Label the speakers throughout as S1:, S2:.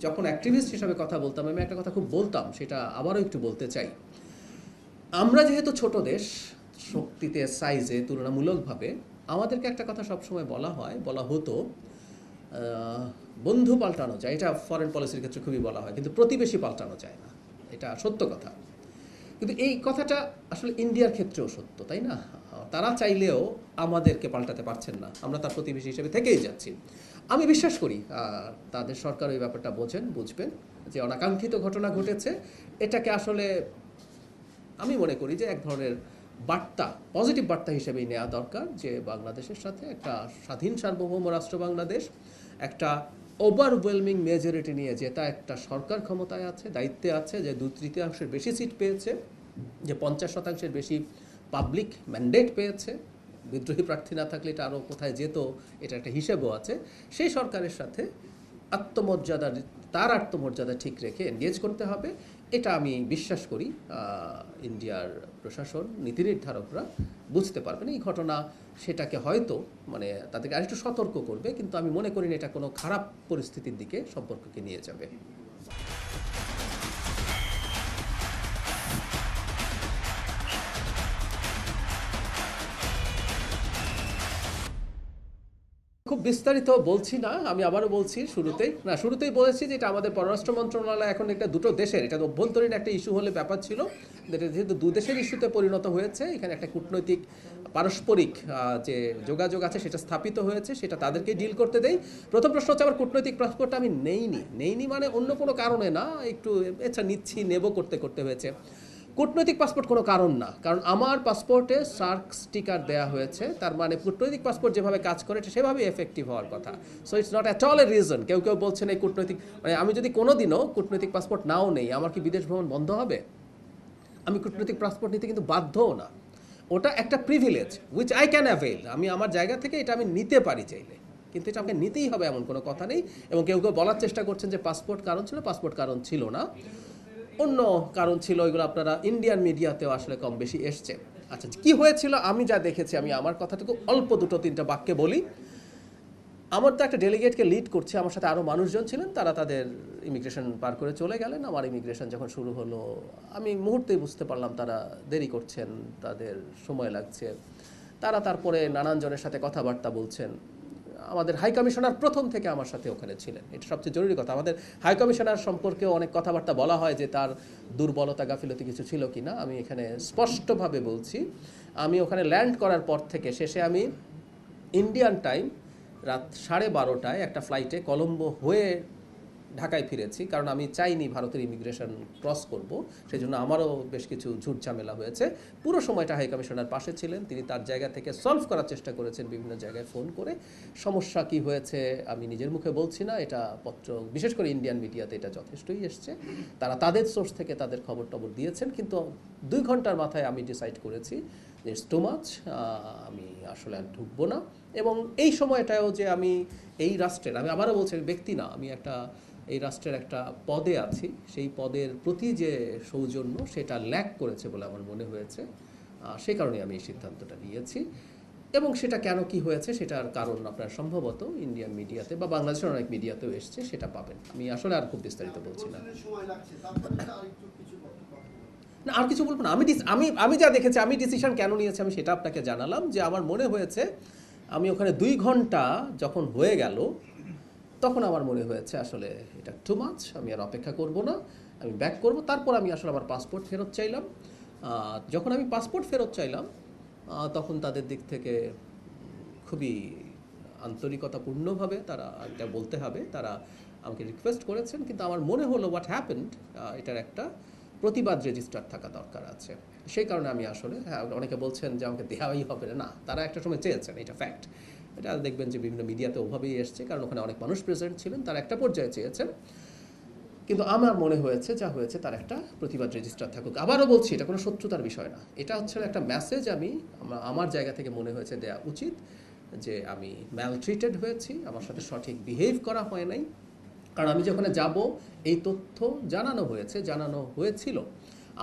S1: যখন অ্যাক্টিভিস্ট হিসাবে কথা বলতাম, আমি একটা কথা খুব বলতাম, সেটা আবারও একটু বলতে চাই। আমরা যেহেতু ছোট দেশ, শক্তিতে সাইজে তুলনামূলকভাবে, আমাদেরকে একটা কথা সবসময় বলা হতো, বন্ধু পাল্টানো যায়, এটা ফরেন পলিসির ক্ষেত্রে খুবই বলা হয়, কিন্তু প্রতিবেশী পাল্টানো যায় না। এটা সত্য কথা। কিন্তু এই কথাটা আসলে ইন্ডিয়ার ক্ষেত্রেও সত্য, তাই না? তারা চাইলেও আমাদেরকে পাল্টাতে পারছেন না, আমরা তার প্রতিবেশী হিসেবে থেকেই যাচ্ছি। আমি বিশ্বাস করি তাদের সরকার ওই ব্যাপারটা বুঝবেন যে অনাকাঙ্ক্ষিত ঘটনা ঘটেছে। এটাকে আসলে আমি মনে করি যে এক ধরনের বার্তা, পজিটিভ বার্তা হিসেবেই নেওয়া দরকার, যে বাংলাদেশের সাথে একটা স্বাধীন সার্বভৌম রাষ্ট্র বাংলাদেশ, একটা ওভারওয়েলমিং মেজরিটি নিয়ে জেতা একটা সরকার ক্ষমতায় আছে, দায়িত্বে আছে, যে 2/3 বেশি সিট পেয়েছে, যে 50% বেশি পাবলিক ম্যান্ডেট পেয়েছে, বিদ্রোহী প্রার্থী না থাকলে এটা আরও কোথায় যেত, এটা একটা হিসেবও আছে। সেই সরকারের সাথে আত্মমর্যাদা, তার আত্মমর্যাদা ঠিক রেখে এনগেজ করতে হবে। এটা আমি বিশ্বাস করি ইন্ডিয়ার প্রশাসন, নীতি নির্ধারকরা বুঝতে পারবেন। এই ঘটনা সেটাকে হয়তো মানে তাদেরকে আরেকটু সতর্ক করবে, কিন্তু আমি মনে করি না এটা কোনো খারাপ পরিস্থিতির দিকে সম্পর্ককে নিয়ে যাবে। খুব বিস্তারিত বলছি না, আমি আবারও বলছি, শুরুতেই বলেছি যে এটা আমাদের পররাষ্ট্র মন্ত্রণালয় এখন একটা দুটো দেশের, এটা অভ্যন্তরীণ একটা ইস্যু হলে ব্যাপার ছিল, এটা যেহেতু দু দেশের ইস্যুতে পরিণত হয়েছে, এখানে একটা কূটনৈতিক পারস্পরিক যে যোগাযোগ আছে সেটা স্থাপিত হয়েছে, সেটা তাদেরকে ডিল করতে দেই। প্রথম প্রশ্ন হচ্ছে, আমার কূটনৈতিক পাসপোর্টটা আমি নেইনি মানে অন্য কোনো কারণে না, একটু আচ্ছা নেব করতে করতে হয়েছে। কূটনৈতিক পাসপোর্ট কোনো কারণ না, কারণ আমার পাসপোর্টে সার্ক স্টিকার দেওয়া হয়েছে, তার মানে কূটনৈতিক পাসপোর্ট যেভাবে কাজ করে এটা সেভাবেই এফেক্টিভ হওয়ার কথা। So it's not at all a reason. কেউ বলছেন এই কূটনৈতিক, মানে আমি যদি কোনো দিনও কূটনৈতিক পাসপোর্ট নাও নেই, আমার কি বিদেশ ভ্রমণ বন্ধ হবে? আমি কূটনৈতিক পাসপোর্ট নিতে কিন্তু বাধ্যও না, ওটা একটা privilege which I can avail. আমি আমার জায়গা থেকে এটা আমি নিতে পারি চাইলে, কিন্তু এটা আমাকে নিতেই হবে এমন কোনো কথা নেই। এবং কেউ বলার চেষ্টা করছেন যে পাসপোর্ট কারণ ছিল না, অন্য কারণ ছিল, এগুলো আপনারা ইন্ডিয়ান মিডিয়াতেও আসলে কম বেশি এসছে। আচ্ছা, কি হয়েছিল আমি যা দেখেছি, আমি আমার কথাটুকু অল্প 2-3টা বাক্যে বলি। আমার তো একটা ডেলিগেটকে লিড করছে, আমার সাথে আরও মানুষজন ছিলেন, তারা তাদের ইমিগ্রেশন পার করে চলে গেলেন। আমার ইমিগ্রেশন যখন শুরু হলো, আমি মুহূর্তেই বুঝতে পারলাম তারা দেরি করছেন, তাদের সময় লাগছে। তারা তারপরে নানান জনের সাথে কথাবার্তা বলছেন। আমাদের হাই কমিশনার প্রথম থেকে আমার সাথে ওখানে ছিলেন, এটা সবচেয়ে জরুরি কথা। আমাদের হাই কমিশনার সম্পর্কেও অনেক কথাবার্তা বলা হয় যে তার দুর্বলতা, গাফিলতি কিছু ছিল কি না। আমি এখানে স্পষ্টভাবে বলছি, আমি ওখানে ল্যান্ড করার পর থেকে শেষে আমি ইন্ডিয়ান টাইম রাত 12:30টায় একটা ফ্লাইটে কলম্বো হয়ে ঢাকায় ফিরেছি, কারণ আমি চাইনি ভারতের ইমিগ্রেশন ক্রস করব। সেই জন্য আমারও বেশ কিছু ঝুট ঝামেলা হয়েছে। পুরো সময়টা হাই কমিশনার পাশে ছিলেন, তিনি তার জায়গা থেকে সলভ করার চেষ্টা করেছেন, বিভিন্ন জায়গায় ফোন করে। সমস্যা কি হয়েছে আমি নিজের মুখে বলছি না, এটা পত্র, বিশেষ করে ইন্ডিয়ান মিডিয়াতে এটা যথেষ্টই এসছে। তারা তাদের সোর্স থেকে তাদের খবর দিয়েছেন, কিন্তু 2 ঘন্টার মাথায় আমি ডিসাইড করেছি যে ইটস টু মাচ, আমি আসলে আর ঢুকবো না। এবং এই সময়টাও যে আমি এই রাষ্ট্রের, আমি আবারও বলছি ব্যক্তি না, আমি এই রাষ্ট্রের একটা পদে আছি, সেই পদের প্রতি যে সৌজন্য সেটা ল্যাক করেছে বলে আমার মনে হয়েছে। সেই কারণে আমি এই সিদ্ধান্তটা নিয়েছি। এবং সেটা কেন কি হয়েছে সেটার কারণ আপনার সম্ভবত ইন্ডিয়ান মিডিয়াতে বা বাংলাদেশের অনেক মিডিয়াতেও এসছে, সেটা পাবেন। আমি আসলে আর খুব বিস্তারিত বলছি না। না, আর কিছু বলবো না। আমি যা দেখেছি, আমি ডিসিশন কেন নিয়েছি আমি সেটা আপনাকে জানালাম, যে আমার মনে হয়েছে আমি ওখানে 2 ঘন্টা যখন হয়ে গেল, তখন আমার মনে হয়েছে আসলে এটা টু মাচ, আমি আর অপেক্ষা করব না, আমি ব্যাক করব। তারপর আমি আসলে আমার পাসপোর্ট ফেরত চাইলাম। যখন আমি পাসপোর্ট ফেরত চাইলাম, তখন তাদের দিক থেকে খুবই আন্তরিকতাপূর্ণভাবে, তারা এটা বলতে হবে, তারা আমাকে রিকোয়েস্ট করেছেন, কিন্তু আমার মনে হলো হোয়াট হ্যাপেন্ড, এটার একটা প্রতিবাদ রেজিস্টার থাকা দরকার আছে। সেই কারণে আমি আসলে, হ্যাঁ, অনেকে বলছেন যে আমাকে দেওয়াই হবে না, তারা একটা সময় চেয়েছেন, এটা ফ্যাক্ট। এটা দেখবেন যে বিভিন্ন মিডিয়াতে ওভাবেই এসছে, কারণ ওখানে অনেক মানুষ প্রেজেন্ট ছিলেন, তারা একটা পর্যায়ে চেয়েছেন। কিন্তু আমার মনে হয়েছে যা হয়েছে তার একটা প্রতিবাদ রেজিস্টার থাকুক। আবারও বলছি, এটা কোনো শত্রুতার বিষয় না, এটা হচ্ছে একটা মেসেজ আমার জায়গা থেকে মনে হয়েছে দেয়া উচিত, যে আমি ম্যালট্রিটেড হয়েছি, আমার সাথে সঠিক বিহেভ করা হয় নাই। কারণ আমি যখন যাব, এই তথ্য জানানো হয়েছিল,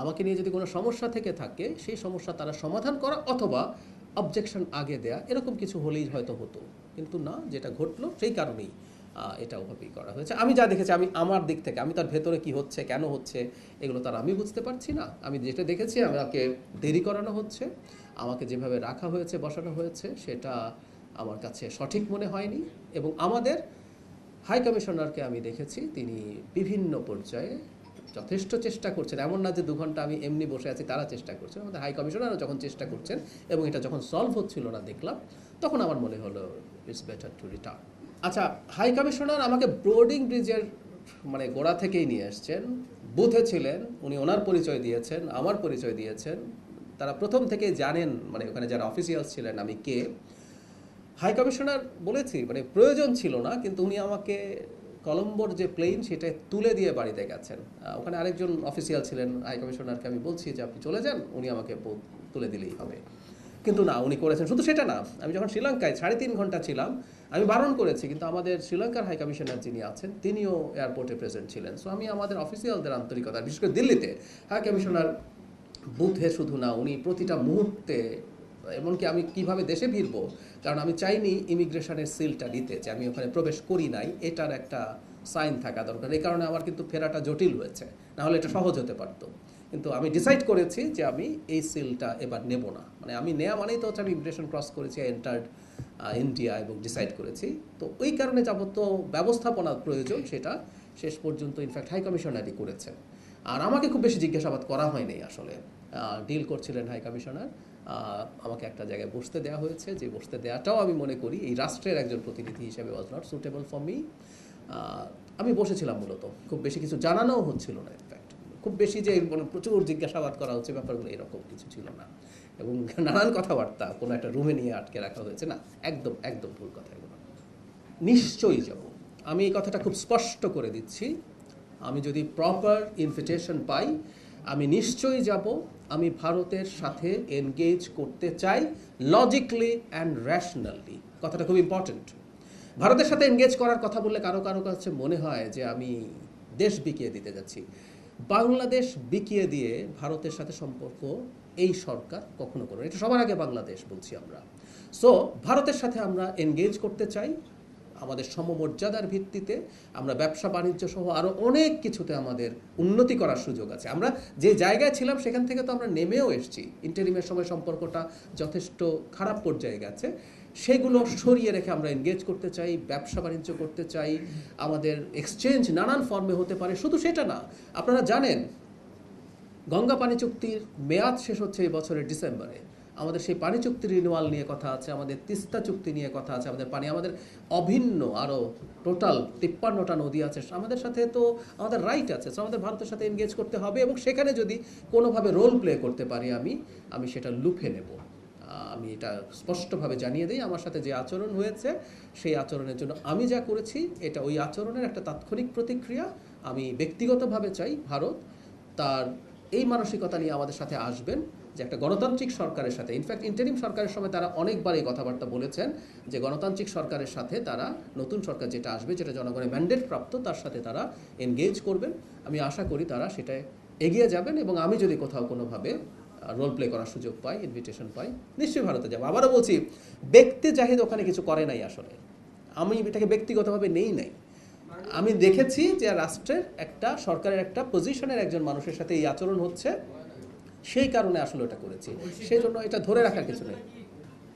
S1: আমাকে নিয়ে যদি কোনো সমস্যা থেকে থাকে, সেই সমস্যা তারা সমাধান করা অথবা অবজেকশন আগে দেয়া, এরকম কিছু হলেই হয়তো হতো। কিন্তু না, যেটা ঘটলো সেই কারণেই এটা ওভাবেই করা হয়েছে। আমি যা দেখেছি, আমি আমার দিক থেকে, আমি তার ভেতরে কি হচ্ছে, কেন হচ্ছে, এগুলো তার আমি বুঝতে পারছি না। আমি যেটা দেখেছি, আমাকে দেরি করানো হচ্ছে, আমাকে যেভাবে রাখা হয়েছে, বসানো হয়েছে, সেটা আমার কাছে সঠিক মনে হয়নি। এবং আমাদের হাই কমিশনারকে আমি দেখেছি, তিনি বিভিন্ন পর্যায়ে যথেষ্ট চেষ্টা করছেন। এমন না যে 2 ঘন্টা আমি এমনি বসে আছি, তারা চেষ্টা করছেন। আমাদের হাই কমিশনারও যখন চেষ্টা করছেন এবং এটা যখন সলভ হচ্ছিল না দেখলাম, তখন আমার মনে হলো ইটস বেটার টু রিটার্ন। আচ্ছা, হাই কমিশনার আমাকে ব্রোডিং ব্রিজের মানে গোড়া থেকেই নিয়ে আসছেন। বুথে ছিলেন, উনি ওনার পরিচয় দিয়েছেন, আমার পরিচয় দিয়েছেন। তারা প্রথম থেকে জানেন, মানে ওখানে যারা অফিসিয়ালস ছিলেন, আমি কে। হাই কমিশনার বলেছি, মানে প্রয়োজন ছিল না, কিন্তু উনি আমাকে কলম্বোর যে প্লেন সেটা তুলে দিয়ে বাড়িতে গেছেন। ওখানে আরেকজন অফিসিয়াল ছিলেন, হাই কমিশনারকে আমি বলছি যে আপনি চলে যান, উনি আমাকে তুলে দিলেই হবে। কিন্তু না, উনি করেছেন। শুধু সেটা না, আমি যখন শ্রীলঙ্কায় 3.5 ঘন্টা ছিলাম, আমি বারণ করেছি, কিন্তু আমাদের শ্রীলঙ্কার হাই কমিশনার যিনি আছেন তিনিও এয়ারপোর্টে প্রেজেন্ট ছিলেন। সো আমি আমাদের অফিসিয়ালদের আন্তরিকতা, বিশেষ করে দিল্লিতে হাই কমিশনার বুথে শুধু না, উনি প্রতিটা মুহূর্তে, এমনকি আমি কিভাবে দেশে ফিরবো, কারণ আমি চাইনি ইমিগ্রেশনের সিলটা দিতে, যে আমি ওখানে প্রবেশ করি নাই, এটার একটা সাইন থাকা দরকার। এই কারণে আমার কিন্তু ফেরাটা জটিল হয়েছে, নাহলে এটা সহজ হতে পারতো। কিন্তু আমি ডিসাইড করেছি যে আমি এই সিলটা এবার নেব না। মানে আমি নেওয়া মানেই তো হচ্ছে আমি ইমিগ্রেশন ক্রস করেছি, এন্টার্ড ইন্ডিয়া, এবং ডিসাইড করেছি। তো ওই কারণে যাবতীয় ব্যবস্থাপনার প্রয়োজন সেটা শেষ পর্যন্ত ইনফ্যাক্ট হাই কমিশনারই করেছেন। আর আমাকে খুব বেশি জিজ্ঞাসাবাদ করা হয়নি আসলে। ডিল করছিলেন হাই কমিশনার, আমাকে একটা জায়গায় বসতে দেওয়া হয়েছে, যে বসতে দেওয়াটাও আমি মনে করি এই রাষ্ট্রের একজন প্রতিনিধি হিসেবে was not suitable for me. আমি বসেছিলাম মূলত, খুব বেশি কিছু জানানোও হচ্ছিল না। ইনফ্যাক্ট খুব বেশি যে মানে প্রচুর জিজ্ঞাসাবাদ করা হচ্ছে, ব্যাপারগুলো এরকম কিছু ছিল না। এবং নানান কথাবার্তা কোনো একটা রুমে নিয়ে আটকে রাখা হয়েছে, না, একদম একদম ভুল কথা এগুলো। নিশ্চয়ই যাব, আমি এই কথাটা খুব স্পষ্ট করে দিচ্ছি। আমি যদি প্রপার ইনভিটেশন পাই, আমি নিশ্চয়ই যাব। আমি ভারতের সাথে এনগেজ করতে চাই, লজিক্যালি অ্যান্ড র্যাশনালি। কথাটা খুব ইম্পর্টেন্ট। ভারতের সাথে এনগেজ করার কথা বললে কারো কারো কাছে মনে হয় যে আমি দেশ বিকিয়ে দিতে যাচ্ছি। বাংলাদেশ বিকিয়ে দিয়ে ভারতের সাথে সম্পর্ক এই সরকার কখনো করে, এটা সবার আগে বাংলাদেশ বলছি আমরা। সো ভারতের সাথে আমরা এনগেজ করতে চাই, আমাদের সমমর্যাদার ভিত্তিতে। আমরা ব্যবসা বাণিজ্য সহ আরও অনেক কিছুতে আমাদের উন্নতি করার সুযোগ আছে। আমরা যে জায়গায় ছিলাম সেখান থেকে তো আমরা নেমেও এসেছি। ইন্টারিমের সময় সম্পর্কটা যথেষ্ট খারাপ পর্যায়ে গেছে, সেগুলো সরিয়ে রেখে আমরা এনগেজ করতে চাই, ব্যবসা বাণিজ্য করতে চাই। আমাদের এক্সচেঞ্জ নানান ফর্মে হতে পারে। শুধু সেটা না, আপনারা জানেন গঙ্গা পানি চুক্তির মেয়াদ শেষ হচ্ছে এই বছরের ডিসেম্বরে। আমাদের সেই পানি চুক্তি রিনিউয়াল নিয়ে কথা আছে, আমাদের তিস্তা চুক্তি নিয়ে কথা আছে। আমাদের পানি, আমাদের অভিন্ন আরও টোটাল 53টা নদী আছে, আমাদের সাথে তো আমাদের রাইট আছে। সো আমাদের ভারতের সাথে এনগেজ করতে হবে, এবং সেখানে যদি কোনোভাবে রোল প্লে করতে পারি আমি সেটা লুফে নেব। আমি এটা স্পষ্টভাবে জানিয়ে দিই, আমার সাথে যে আচরণ হয়েছে সেই আচরণের জন্য আমি যা করেছি, এটা ওই আচরণের একটা তাৎক্ষণিক প্রতিক্রিয়া। আমি ব্যক্তিগতভাবে চাই ভারত তার এই মানসিকতা নিয়ে আমাদের সাথে আসবেন, যে একটা গণতান্ত্রিক সরকারের সাথে, ইনফ্যাক্ট ইন্টারিম সরকারের সময় তারা অনেকবার এই কথাবার্তা বলেছেন যে গণতান্ত্রিক সরকারের সাথে তারা, নতুন সরকার যেটা আসবে, যেটা জনগণের ম্যান্ডেট প্রাপ্ত, তার সাথে তারা এনগেজ করবেন। আমি আশা করি তারা সেটায় এগিয়ে যাবেন, এবং আমি যদি কোথাও কোনোভাবে রোল প্লে করার সুযোগ পাই, ইনভিটেশন পাই, নিশ্চয়ই ভারতে যাব। আবারও বলছি, ব্যক্তি জাহিদ ওখানে কিছু করে নাই আসলে, আমি এটাকে ব্যক্তিগতভাবে নেই নাই। আমি দেখেছি যে রাষ্ট্রের একটা, সরকারের একটা পজিশনের একজন মানুষের সাথে এই আচরণ হচ্ছে, সেই কারণে আসলে ওটা করেছি। সেই জন্য এটা ধরে রাখার কিছু নেই।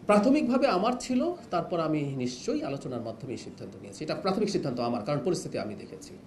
S1: প্রাথমিকভাবে আমার ছিল, তারপর আমি নিশ্চয়ই আলোচনার মাধ্যমে এই সিদ্ধান্ত নিয়েছি। এটা প্রাথমিক সিদ্ধান্ত আমার, কারণ পরিস্থিতি আমি দেখেছি।